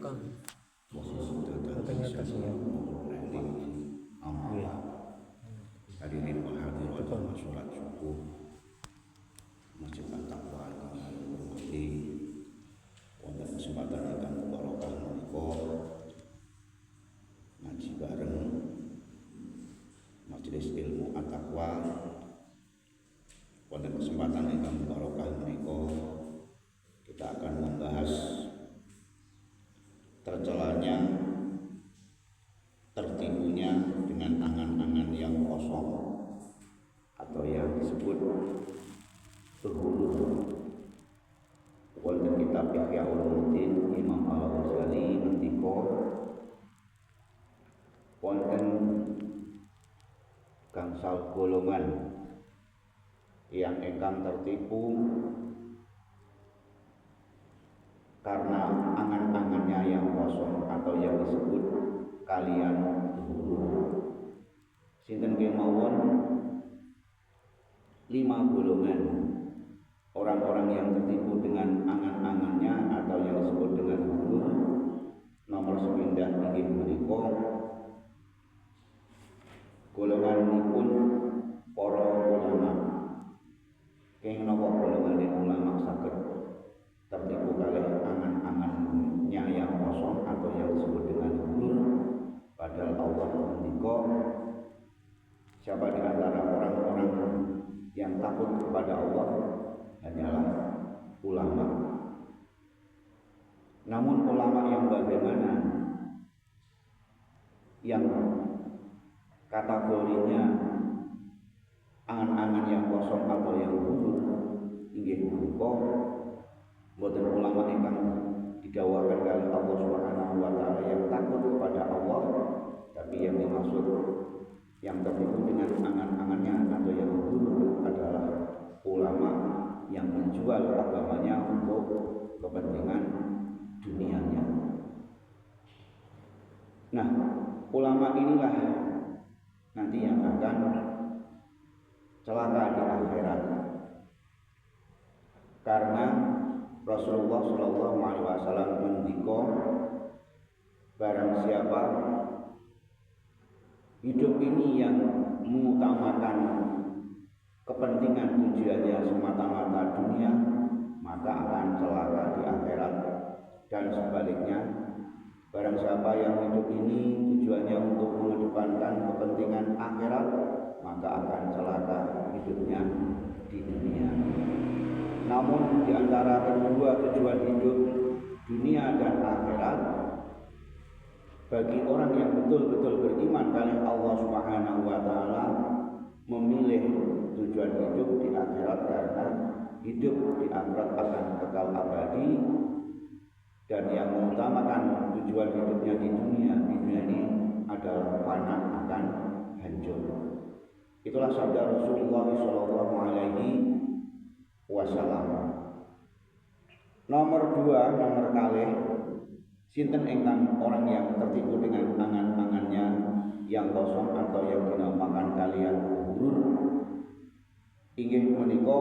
Kang. Katanya kasihan. Hadirin wal hadirat sholat subuh Masjid At-Taqwa berhormati wonten kesempatan ingkang barokah menika ngaji bareng Majelis Ilmu At-Taqwa. Wonten kesempatan ingkang barokah menika kita akan membahas tercelanya, tertipunya dengan angan-angan yang kosong atau yang disebut berhulu. Wonten kitab Ihya Ulumuddin Imam Al-Ghazali ngendika wonten gangsal golongan yang ingkang tertipu karena angan-angannya yang kosong atau yang disebut kalian berhulu. Sinten kemawon 5 golongan orang-orang yang tertipu dengan angan-angannya atau yang disebut dengan hulu. Nomor 9 inggih menika golonganipun para ulama. Kenging napa golongan ulama saged tertipu kalih angan-angannya yang kosong atau yang disebut dengan hulu? Padahal Allah mendika siapa di antara orang-orang yang takut kepada Allah hanyalah ulama. Namun ulama yang bagaimana? Yang kategorinya angan-angan yang kosong atau yang hulu inggih menika boten ulama ingkang didhawuhaken kalih Allah Subhanahu wa taala yang takut kepada Allah, tapi yang dimaksud yang tertipu dengan angan-angannya atau yang hulu adalah ulama yang menjual agamanya untuk kepentingan dunianya. Nah, ulama inilah nanti yang akan celaka di akhirat, karena Rasulullah Shallallahu Alaihi Wasallam mendika barang siapa hidup ini yang mengutamakan kepentingan tujuannya semata-mata dunia, maka akan celaka di akhirat. Dan sebaliknya, barang siapa yang hidup ini tujuannya untuk mengedepankan kepentingan akhirat, maka akan celaka hidupnya di dunia. Namun di antara kedua tujuan hidup dunia dan akhirat, bagi orang yang betul-betul beriman kalih Allah Subhanahu wa taala, memilih tujuan hidup di akhirat karena hidup di akhirat akan kekal abadi, dan yang mengutamakan tujuan hidupnya di dunia ini adalah fana, akan hancur. Itulah sabda Rasulullah sallallahu alaihi wasallam. Nomor 2, nomor kalih, sinten ingkang orang yang tertipu dengan angan-angannya yang kosong atau yang dinamakan kalian hurur inggih menika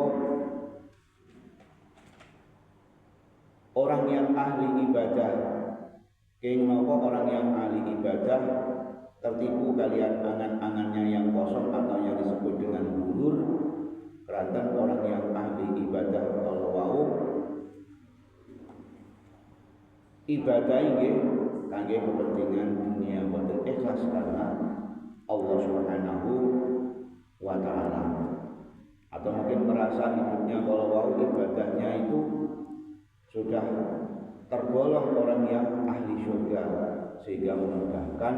orang yang ahli ibadah. Kenging napa orang yang ahli ibadah tertipu kalian angan-angannya yang kosong atau yang disebut dengan hurur? Keranten orang yang ahli ibadah kalau wau ibadah inggih kangge kepentingan dunia, boten ikhlas karena Allah Subhanahu wa taala. Atau mungkin merasa hidupnya kalau wau ibadahnya itu sudah tergolong orang yang ahli surga, sehingga memudahkan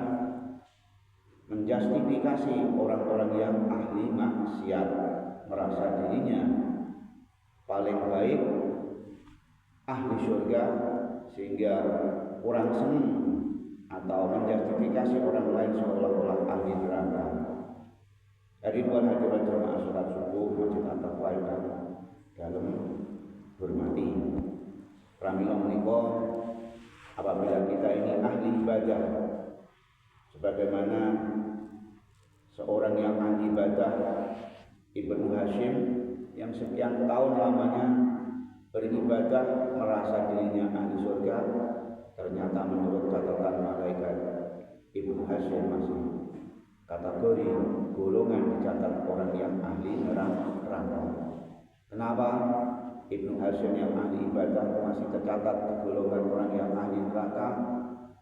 menjustifikasi orang-orang yang ahli maksiat, merasa dirinya paling baik ahli surga, sehingga orang senang atau menjustifikasi orang lain seolah-olah ahli neraka. Hadirin wal hadirat jamaah salat subuh Masjid At-Taqwa dalam hormati. Pramila menika apabila kita ini ahli ibadah, sebagaimana seorang yang ahli ibadah Ibnu Hashim yang sekian tahun lamanya beribadah merasa dirinya ahli surga, ternyata kategori golongan dicatat orang yang ahli neraka. Kenapa Ibnu Hasyim yang ahli ibadah masih tercatat di golongan orang yang ahli neraka?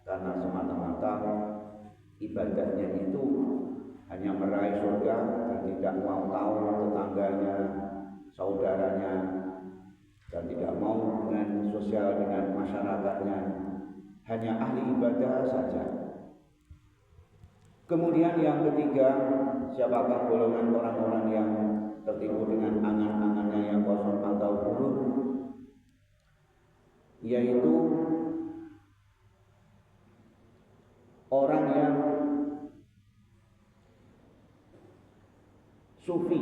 Karena semata-mata ibadahnya itu hanya meraih surga dan tidak mau tahu tetangganya, saudaranya, dan tidak mau dengan sosial dengan masyarakatnya, hanya ahli ibadah saja. Kemudian yang ketiga, siapakah golongan orang-orang yang tertipu dengan angan-angannya yang kosong atau buruk? Yaitu orang yang sufi,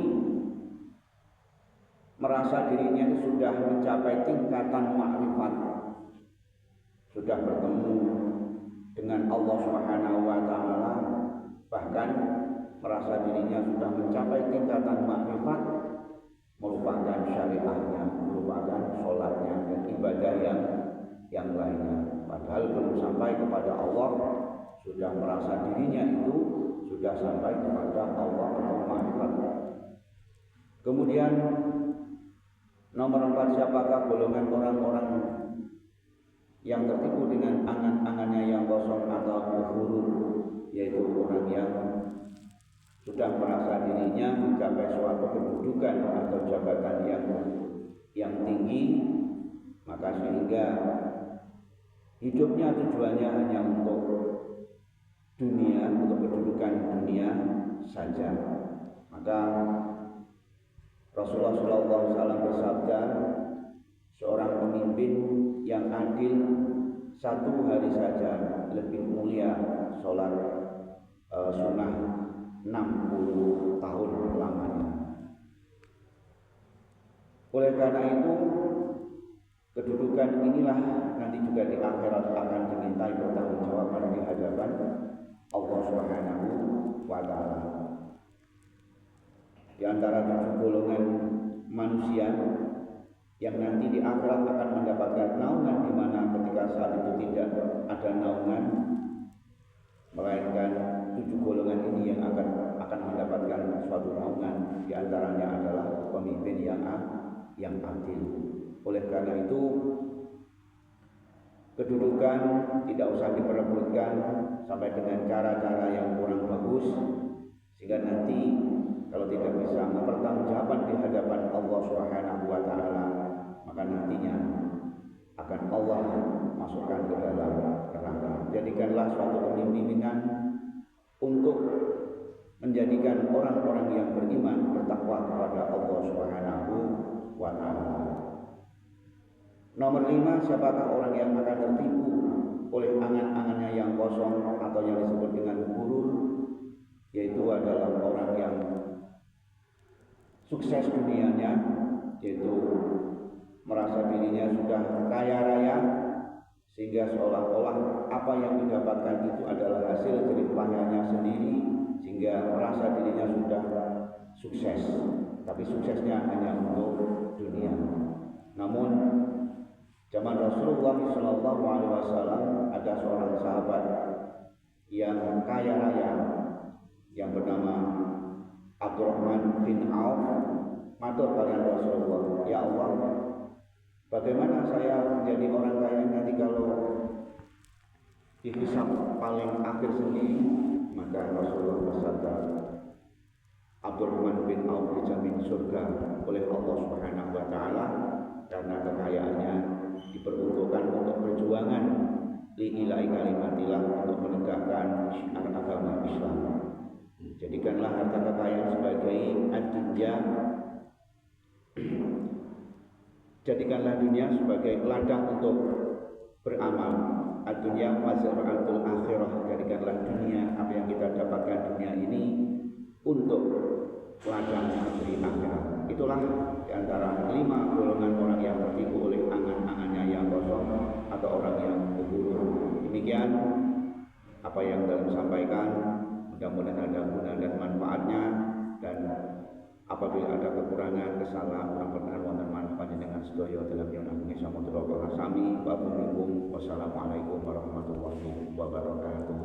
merasa dirinya sudah mencapai tingkatan makrifat, sudah bertemu dengan Allah Subhanahu wa taala, bahkan merasa dirinya sudah mencapai tingkatan makrifat, melupakan syariahnya, melupakan sholatnya dan ibadah yang lainnya. Padahal belum sampai kepada Allah, sudah merasa dirinya itu sudah sampai kepada Allah atau makrifat. Kemudian nomor 4, siapakah golongan orang-orang yang tertipu dengan angan-angannya yang kosong atau ghurur, yaitu orang yang sudah merasa dirinya mencapai suatu kedudukan atau jabatan yang tinggi, maka sehingga hidupnya tujuannya hanya untuk dunia, untuk kedudukan dunia saja. Maka Rasulullah SAW bersabda, seorang pemimpin yang adil satu hari saja lebih mulia sholat sunnah 60 tahun lamanya. Oleh karena itu, kedudukan inilah nanti juga di akhirat akan dimintai pertanggungjawaban di hadapan Allah Subhanahu wa taala. Di antara 7 golongan manusia yang nanti di akhirat akan mendapatkan naungan, di mana ketika saat itu tidak ada naungan, melainkan 7 golongan ini yang akan mendapatkan suatu naungan. Di antaranya adalah pemimpin yang adil. Oleh karena itu, kedudukan tidak usah diperebutkan sampai dengan cara-cara yang kurang bagus, sehingga nanti kalau tidak bisa mempertanggungjawabkan di hadapan Allah Subhanahu wa taala, maka nantinya akan Allah masukkan ke dalam neraka. Jadikanlah suatu pemimpinan untuk menjadikan orang-orang yang beriman bertakwa kepada Allah Subhanahu wa taala. Nomor 5, siapakah orang yang akan tertipu oleh angan-angannya yang kosong atau yang disebut dengan ghurur, yaitu adalah orang yang sukses dunianya, yaitu merasa dirinya sudah kaya raya, sehingga seolah-olah apa yang didapatkan itu adalah hasil jerih payahnya sendiri, sehingga merasa dirinya sudah sukses, tapi suksesnya hanya untuk dunia. Namun zaman Rasulullah SAW ada seorang sahabat yang kaya raya yang bernama Abdurrahman bin Auf. Matur kalian Rasulullah, ya Allah, bagaimana saya menjadi orang kaya nanti kalau dihisab paling akhir sendiri? Maka Rasulullah bersabda, Abdurrahman bin Auf dijamin surga oleh Allah Subhanahu wa taala karena kekayaannya diperuntukkan untuk perjuangan lillahi kalimatillah, untuk menegakkan syiar agama Islam. Jadikanlah harta kekayaan sebagai ad-dunya, jadikanlah dunia sebagai ladang untuk beramal. Ad-dunya mazra'atul akhirah, jadikanlah dunia, apa yang kita dapatkan dunia ini, untuk ladang negeri akhirat. Itulah di antara 5 golongan orang yang tertipu oleh angan-angannya yang kosong atau orang yang ghurur. Demikian apa yang dalam sampaikan, mudah-mudahan ada guna dan manfaatnya, dan apabila ada kekurangan, kesalahan, kurang berkenan wonten manfaatnya dengan sedaya dalam yang agung samudra kala sami wa minkum. Wassalamualaikum warahmatullahi wabarakatuh.